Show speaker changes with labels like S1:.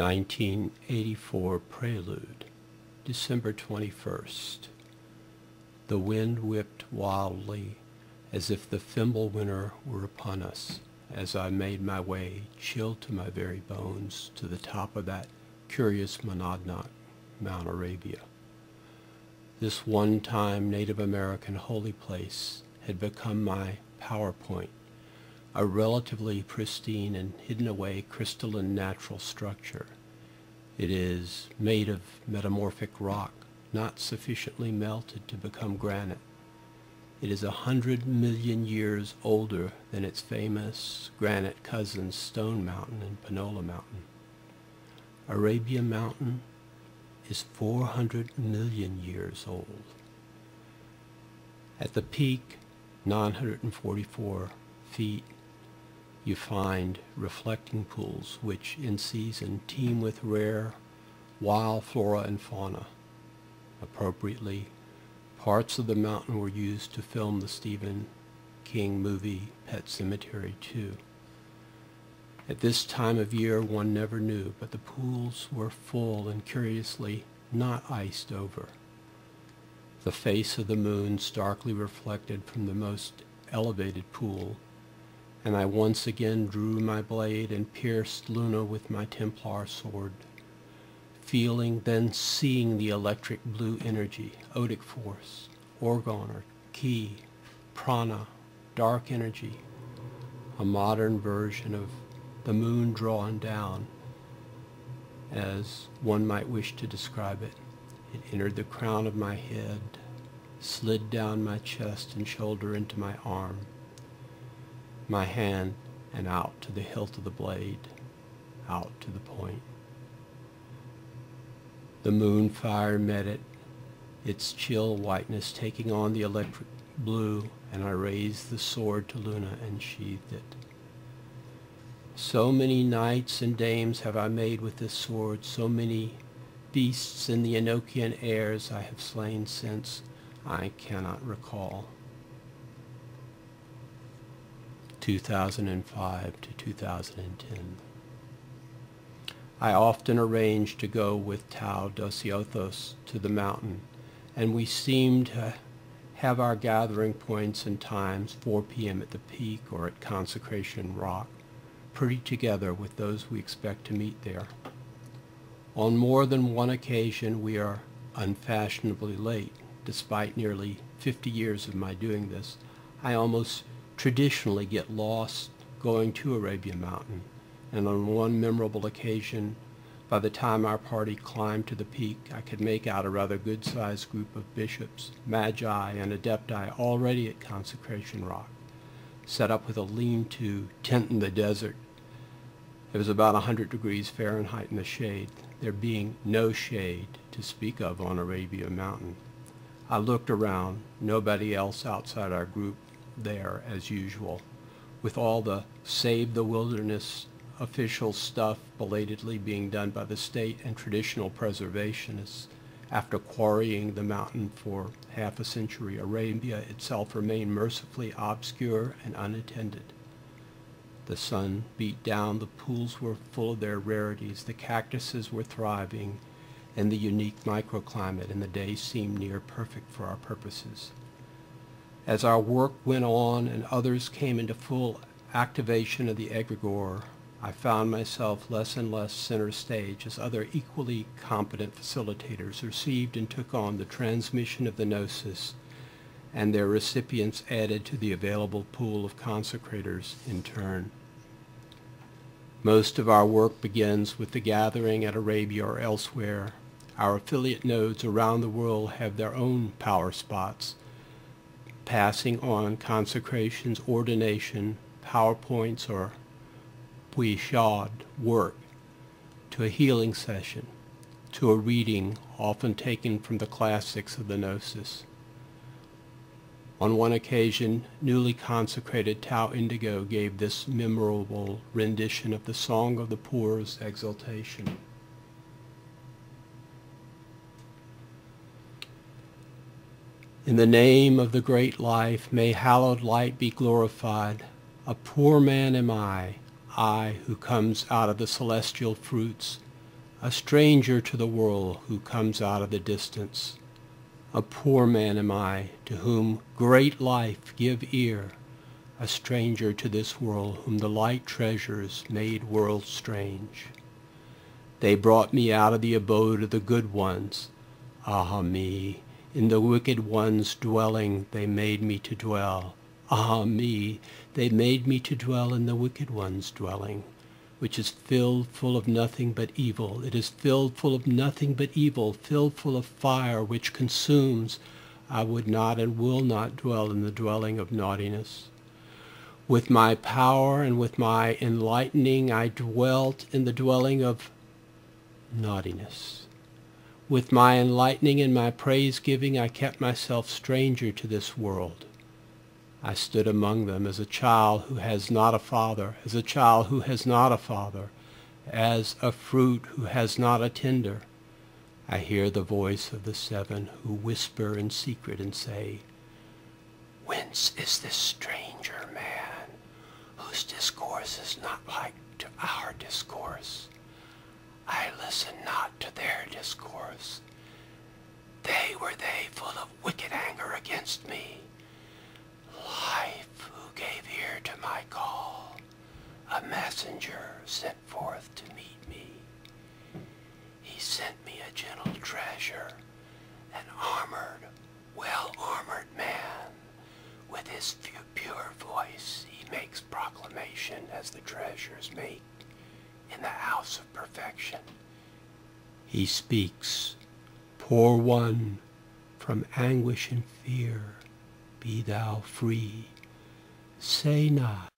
S1: 1984 Prelude, December 21st. The wind whipped wildly as if the thimble winter were upon us as I made my way, chilled to my very bones, to the top of that curious monadnock, Mount Arabia. This one-time Native American holy place had become my PowerPoint, a relatively pristine and hidden away crystalline natural structure. It is made of metamorphic rock, not sufficiently melted to become granite. It is 100 million years older than its famous granite cousins Stone Mountain and Panola Mountain. Arabia Mountain is 400 million years old. At the peak, 944 feet, you find reflecting pools which in season teem with rare wild flora and fauna. Appropriately, parts of the mountain were used to film the Stephen King movie Pet Sematary 2. At this time of year one never knew, but the pools were full and curiously not iced over. The face of the moon starkly reflected from the most elevated pool, and I once again drew my blade and pierced Luna with my Templar sword, feeling, then seeing the electric blue energy, odic force, orgon or ki, prana, dark energy, a modern version of the moon drawn down, as one might wish to describe it. It entered the crown of my head, slid down my chest and shoulder into my arm, my hand, and out to the hilt of the blade, out to the point. The moon fire met it, its chill whiteness taking on the electric blue, and I raised the sword to Luna and sheathed it. So many knights and dames have I made with this sword, so many beasts in the Enochian airs I have slain since, I cannot recall. 2005 to 2010. I often arranged to go with Tau Dociothos to the mountain, and we seemed to have our gathering points and times, 4 p.m. at the peak or at Consecration Rock, pretty together with those we expect to meet there. On more than one occasion we are unfashionably late. Despite nearly 50 years of my doing this, I almost traditionally get lost going to Arabia Mountain, and on one memorable occasion, by the time our party climbed to the peak, I could make out a rather good-sized group of bishops, magi, and adepti already at Consecration Rock, set up with a lean-to tent in the desert. It was about 100 degrees Fahrenheit in the shade, there being no shade to speak of on Arabia Mountain. I looked around, nobody else outside our group there as usual, with all the Save the Wilderness official stuff belatedly being done by the state and traditional preservationists. After quarrying the mountain for half a century, Arabia itself remained mercifully obscure and unattended. The sun beat down, the pools were full of their rarities, the cactuses were thriving, and the unique microclimate, and the day seemed near perfect for our purposes. As our work went on and others came into full activation of the egregore, I found myself less and less center stage as other equally competent facilitators received and took on the transmission of the gnosis, and their recipients added to the available pool of consecrators in turn. Most of our work begins with the gathering at Arabia or elsewhere. Our affiliate nodes around the world have their own power spots, passing on consecrations, ordination, PowerPoints, or chaud work, to a healing session, to a reading often taken from the classics of the Gnosis. On one occasion, newly consecrated Tau Indigo gave this memorable rendition of the Song of the Poor's Exaltation. In the name of the great life, may hallowed light be glorified. A poor man am I who comes out of the celestial fruits, a stranger to the world who comes out of the distance. A poor man am I, to whom great life give ear, a stranger to this world whom the light treasures made world strange. They brought me out of the abode of the good ones. Ah me, in the wicked ones' dwelling they made me to dwell. Ah me, they made me to dwell in the wicked ones' dwelling, which is filled full of nothing but evil. It is filled full of nothing but evil, filled full of fire which consumes. I would not and will not dwell in the dwelling of naughtiness. With my power and with my enlightening I dwelt in the dwelling of naughtiness. With my enlightening and my praise-giving I kept myself stranger to this world. I stood among them as a child who has not a father, as a child who has not a father, as a fruit who has not a tender. I hear the voice of the seven who whisper in secret and say, "Whence is this stranger man, whose discourse is not like to our discourse? I listen not to their discourse. Were they full of wicked anger against me? Life, who gave ear to my call, a messenger sent forth to meet me. He sent me a gentle treasure, an armored, well-armored man. With his pure voice he makes proclamation as the treasures make in the house of perfection. He speaks, poor one, from anguish and fear, be thou free. Say not,